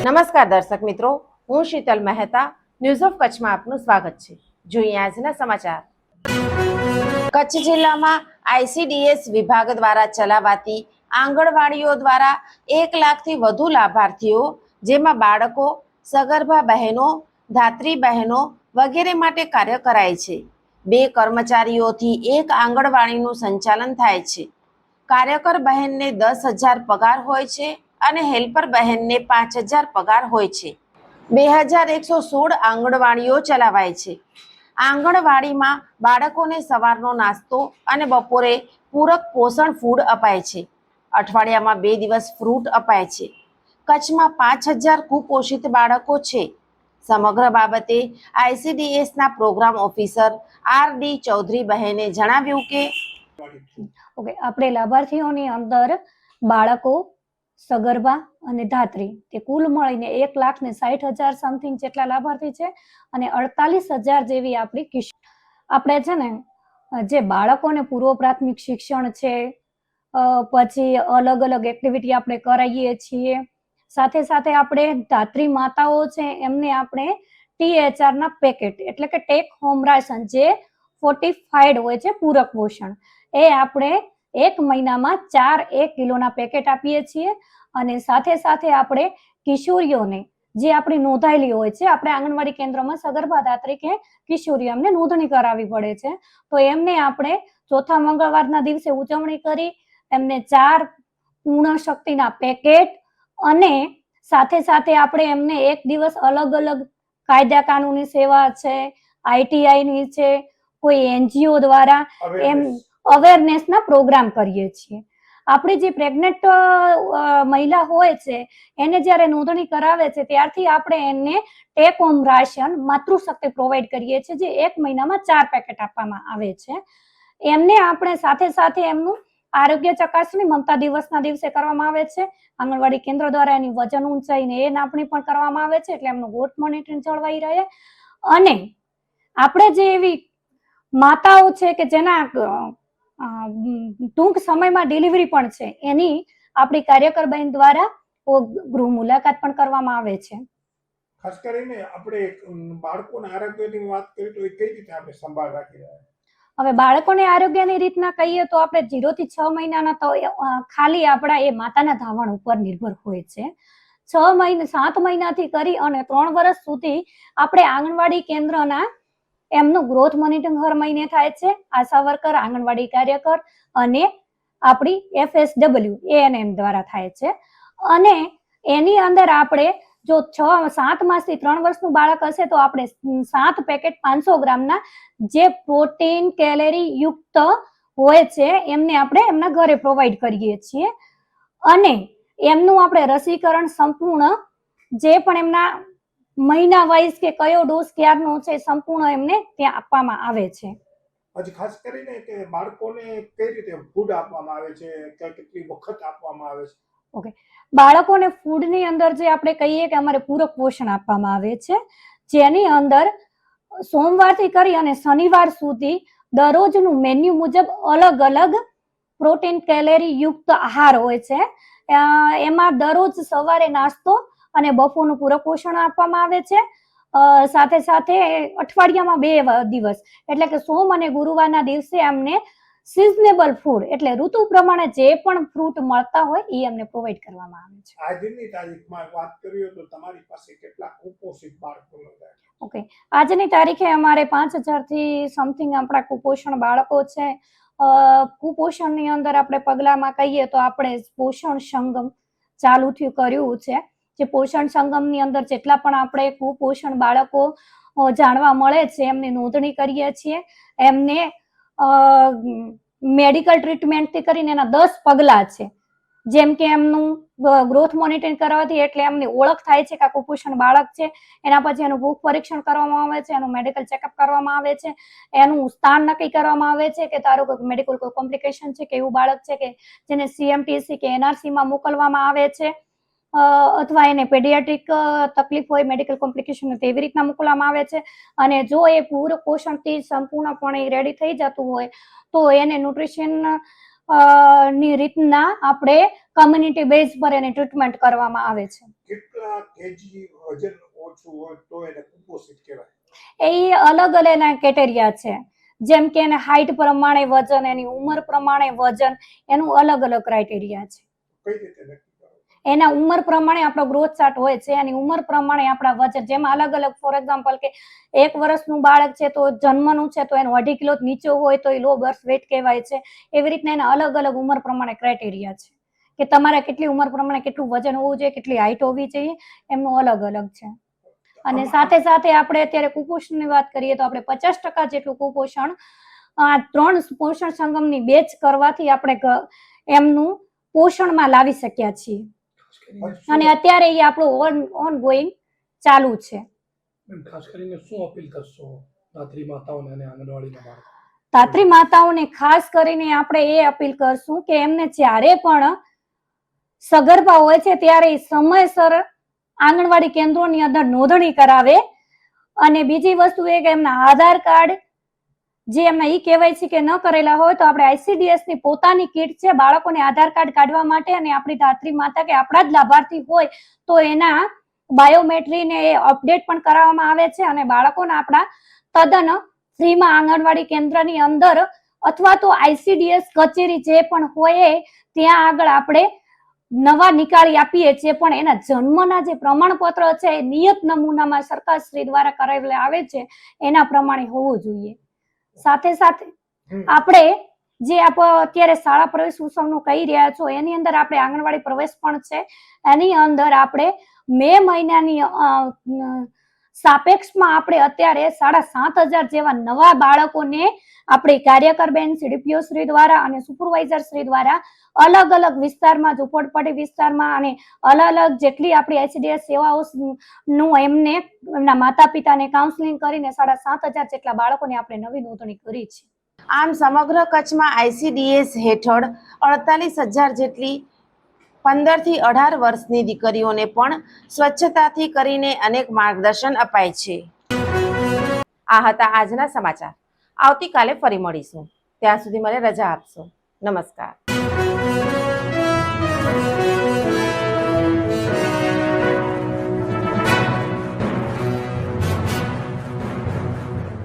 નમસ્કાર દર્શક મિત્રો, હું શીતલ મહેતા. ન્યૂઝ ઓફ કચ્છમાં આપનું સ્વાગત છે. જોઈએ આજના સમાચાર. કચ્છ જિલ્લામાં ICDS વિભાગ દ્વારા ચલાવાતી આંગણવાડીઓ દ્વારા 1 લાખથી વધુ લાભાર્થીઓ, જેમાં બાળકો, સગર્ભા બહેનો, ધાત્રી બહેનો વગેરે માટે કાર્ય કરાય છે. 2 કર્મચારીઓથી એક આંગણવાડીનું સંચાલન થાય છે. કાર્યકર બહેનને 10,000 પગાર હોય છે અને હેલ્પર બહેનને 5,000 પગાર હોય છે. 2116 આંગણવાડીઓ ચલાવાય છે. આંગણવાડીમાં બાળકોને સવારનો નાસ્તો અને બપોરે પૂરક પોષણ ફૂડ અપાય છે. અઠવાડિયામાં 2 દિવસ ફ્રૂટ અપાય છે. કચ્છમાં 5,000 કુપોષિત બાળકો છે. સમગ્ર બાબતે ICDSના પ્રોગ્રામ ઓફિસર RD ચૌધરી બહેને જણાવ્યું કે આપણે લાભાર્થીઓની અંદર બાળકો, સગર્ભા અને ધાત્રી તે કુલ મળીને 1,60,000 સમથિંગ જેટલા લાભાર્થી છે અને 48,000 જેવી આપણી આપણે છે ને જે બાળકોને પૂર્વ પ્રાથમિક શિક્ષણ છે, પછી અલગ અલગ એક્ટિવિટી આપણે કરાવીએ છીએ. સાથે સાથે આપણે ધાત્રી માતાઓ છે એમને આપણે THR ના પેકેટ એટલે કે ટેક હોમ રાશન જે ફોર્ટિફાઈડ હોય છે પૂરક પોષણ, એ આપણે 1 મહિનામાં 4 કિલોના પેકેટ આપીએ છીએ. અને સાથે સાથે આપણે કિશોરીઓને જે આપણી નોંધાયેલી હોય છે, આપણે આંગણવાડી કેન્દ્રમાં સગર્ભા ધાત્રી કે કિશોરીઓ એમને નોંધણી કરાવવી પડે છે, તો એમને આપણે ચોથા મંગળવારના દિવસે ઉજવણી કરી એમને 4 પૂર્ણ શક્તિના પેકેટ અને સાથે સાથે આપણે એમને 1 દિવસ અલગ અલગ કાયદા કાનૂની સેવા છે, ITI ની છે, કોઈ NGO દ્વારા એમ અવેરનેસના પ્રોગ્રામ કરીએ છીએ. આપણી જે પ્રેગ્નેન્ટ મહિલા હોય છે એને જ્યારે નોંધણી કરાવે છે ત્યારથી આપણે એને ટેક હોમ રાશન માતૃશક્તિ પ્રોવાઈડ કરીએ છીએ, જે 1 મહિનામાં 4 પેકેટ આપવામાં આવે છે. એમને આપણે સાથે સાથે એમનું આરોગ્ય ચકાસણી મમતા દિવસના દિવસે કરવામાં આવે છે. આંગણવાડી કેન્દ્ર દ્વારા એની વજન ઊંચાઈને એ નાપણી પણ કરવામાં આવે છે, એટલે એમનું ગોટ મોનિટરિંગ જળવાઈ રહે. અને આપણે જે એવી માતાઓ છે કે જેના ટૂંક સમયમાં ડિલિવરી પણ છે, એની આપણી કાર્યકર બહેન દ્વારા ગૃહ મુલાકાત પણ કરવામાં આવે છે. ખાસ કરીને આપણે બાળકોના આરોગ્યની વાત કરીએ તો એ કઈ રીતે આપણે સંભાળ રાખી રહ્યા? હવે બાળકોને આરોગ્યની રીતના કહીએ તો આપણે 0 થી 6 મહિનાના તો ખાલી આપણા એ માતાના ધાવણ ઉપર નિર્ભર હોય છે. 7 મહિનાથી કરી અને 3 વર્ષ સુધી આપણે આંગણવાડી કેન્દ્રના એમનું ગ્રોથ મોનિટરિંગ હર મહિને થાય છે. આશા વર્કર, આંગણવાડી કાર્યકર અને આપણી FSW ANM દ્વારા થાય છે. અને એની અંદર આપણે જો 7 માસથી 3 વર્ષનું બાળક હશે તો આપણે 7 પેકેટ 500 ગ્રામના જે પ્રોટીન કેલેરી યુક્ત હોય છે એમને આપણે એમના ઘરે પ્રોવાઈડ કરીએ છીએ. અને એમનું આપણે રસીકરણ સંપૂર્ણ જે પણ એમના મહિના વાઇઝ કે કયો ડોઝ ક્યારનો છે સંપૂર્ણ એમને ત્યાં આપવામાં આવે છે. હજી ખાસ કરીને કે બાળકોને કઈ રીતે ફૂડ આપવામાં આવે છે, કેટલી વખત આપવામાં આવે છે? ઓકે, બાળકોને ફૂડની અંદર જે આપણે કહીએ કે અમારે પૂરક પોષણ આપવામાં આવે છે, જેની અંદર સોમવારથી કરી અને શનિવાર સુધી દરરોજનું મેન્યુ મુજબ અલગ અલગ પ્રોટીન કેલેરી યુક્ત આહાર હોય છે. એમાં દરરોજ સવારે નાસ્તો અને બપોરનું પૂરક પોષણ આપવામાં આવે છે. સાથે સાથે અઠવાડિયામાં 2 દિવસ એટલે કે સોમ અને ગુરુવારના દિવસે અમને સિઝનેબલ ફૂડ એટલે ઋતુ પ્રમાણે જે પણ ફ્રૂટ મળતા હોય એ અમને પ્રોવાઈડ કરવામાં આવે છે. આજની તારીખમાં વાત કરીએ તો તમારી પાસે કેટલા કુપોષિત બાળકો નોંધાયા? ઓકે, આજની તારીખે અમારે 5,000 થી સમથિંગ આપણા કુપોષણ બાળકો છે. કુપોષણની અંદર આપણે પગલામાં કહીએ તો આપણે પોષણ સંગમ ચાલુ કર્યું છે. જે પોષણ સંગમની અંદર જેટલા પણ આપણે કુપોષણ બાળકો જાણવા મળે છે એમની નોંધણી કરીએ છીએ. એમને મેડિકલ ટ્રીટમેન્ટથી કરીને એના 10 પગલા છે, જેમ કે એમનું ગ્રોથ મોનિટરિંગ કરવાથી એટલે એમની ઓળખ થાય છે કે આ કુપોષણ બાળક છે. એના પછી એનું ભૂખ પરીક્ષણ કરવામાં આવે છે, એનું મેડિકલ ચેકઅપ કરવામાં આવે છે, એનું સ્થાન નક્કી કરવામાં આવે છે કે તારું કોઈ મેડિકલ કોઈ કોમ્પ્લિકેશન છે કે એવું બાળક છે કે જેને CMTC કે NRC માં મોકલવામાં આવે છે, અથવા એને પેડિયાટ્રિક તકલીફ હોય, મેડિકલ કોમ્પ્લિકેશન તેવી રીતના મોકલવામાં આવે છે. અને જો એ પૂરક પોષણથી સંપૂર્ણપણે રેડી થઈ જતું હોય તો એને ન્યુટ્રિશન ની રીતના આપણે કમ્યુનિટી બેઝ પર એની ટ્રીટમેન્ટ કરવામાં આવે છે. કેટલા કેજી વજન ઓછું હોય તો એને કુપોષિત કહેવાય? એ અલગ અલગ એના કેટેરિયા છે. જેમ કે એને હાઈટ પ્રમાણે વજન, એની ઉંમર પ્રમાણે વજન, એનું અલગ અલગ ક્રાઇટેરિયા છે. કઈ રીતે નક્કી કરો? એના ઉંમર પ્રમાણે આપણો ગ્રોથ ચાર્ટ હોય છે. એની ઉંમર પ્રમાણે આપણા વજન, જેમાં અલગ અલગ, ફોર એક્ઝામ્પલ કે 1 વર્ષનું બાળક છે તો જન્મનું છે તો એનું 2.5 કિલો નીચે હોય તો એ લો બર્થ વેટ કહેવાય છે. એવી રીતના એના અલગ અલગ ઉંમર પ્રમાણે ક્રાઇટેરિયા છે કે તમારે કેટલી ઉંમર પ્રમાણે કેટલું વજન હોવું જોઈએ, કેટલી હાઈટ હોવી જોઈએ, એમનું અલગ અલગ છે. અને સાથે સાથે આપણે અત્યારે કુપોષણની વાત કરીએ તો આપણે 50% જેટલું કુપોષણ આ 3 પોષણ સંગમની બેચ કરવાથી આપણે એમનું પોષણમાં લાવી શક્યા છીએ. અને અત્યારે એ આપણું ઓન ગોઈંગ ચાલુ છે. ખાસ કરીને શું અપીલ કરશો ધાત્રી માતાઓને અને આંગણવાડીના બાળકો? ધાત્રી માતાઓને ખાસ કરીને આપણે એ અપીલ કરશું કે એમને જ્યારે પણ સગર્ભા હોય છે ત્યારે સમયસર આંગણવાડી કેન્દ્રોની અંદર નોંધણી કરાવે. અને બીજી વસ્તુ એ કે એમના આધાર કાર્ડ જે એમના ઈ કેવાયસી કે ન કરેલા હોય તો આપણે ICDS ની પોતાની કીટ છે બાળકોને આધાર કાર્ડ કાઢવા માટે. અને આપણી ધાત્રી માતા કે આપણા જ લાભાર્થી હોય તો એના બાયોમેટ્રીને એ અપડેટ પણ કરાવવામાં આવે છે. અને બાળકોને આપણા તદ્દન ફ્રીમાં આંગણવાડી કેન્દ્રની અંદર અથવા તો ICDS કચેરી જે પણ હોય ત્યાં આગળ આપણે નવા નીકાળી આપીએ છીએ. પણ એના જન્મના જે પ્રમાણપત્ર છે એ નિયત નમૂનામાં સરકારશ્રી દ્વારા કરાવેલા આવે છે એના પ્રમાણે હોવું જોઈએ. સાથે સાથે આપણે જે અત્યારે શાળા પ્રવેશ ઉત્સવનું કહી રહ્યા છો એની અંદર આપણે આંગણવાડી પ્રવેશ પણ છે. એની અંદર આપણે મે મહિનાની સાપેક્ષમાં આપણે અત્યારે 7,500 જેવા નવા બાળકોને આપણી કાર્યકર બેન CDPO શ્રી દ્વારા અને સુપરવાઇઝર શ્રી દ્વારા અલગ અલગ વિસ્તારમાં, ઝુંપડપટ્ટી વિસ્તારમાં અને અલગ અલગ જેટલી આપણી ICDS સેવાઓ નું એમને એમના માતા પિતાને કાઉન્સેલિંગ કરીને 7,500 જેટલા બાળકોને આપણે નવી નોંધણી કરી છે. આમ સમગ્ર કચ્છમાં ICDS હેઠળ 48,000 જેટલી 15 થી 18 વર્ષની દીકરીઓને પણ સ્વચ્છતાથી કરીને અનેક માર્ગદર્શન અપાય છે. આ હતા આજના સમાચાર. આવતીકાલે ફરી મળીશું. ત્યાં સુધી મને રજા આપશો. નમસ્કાર.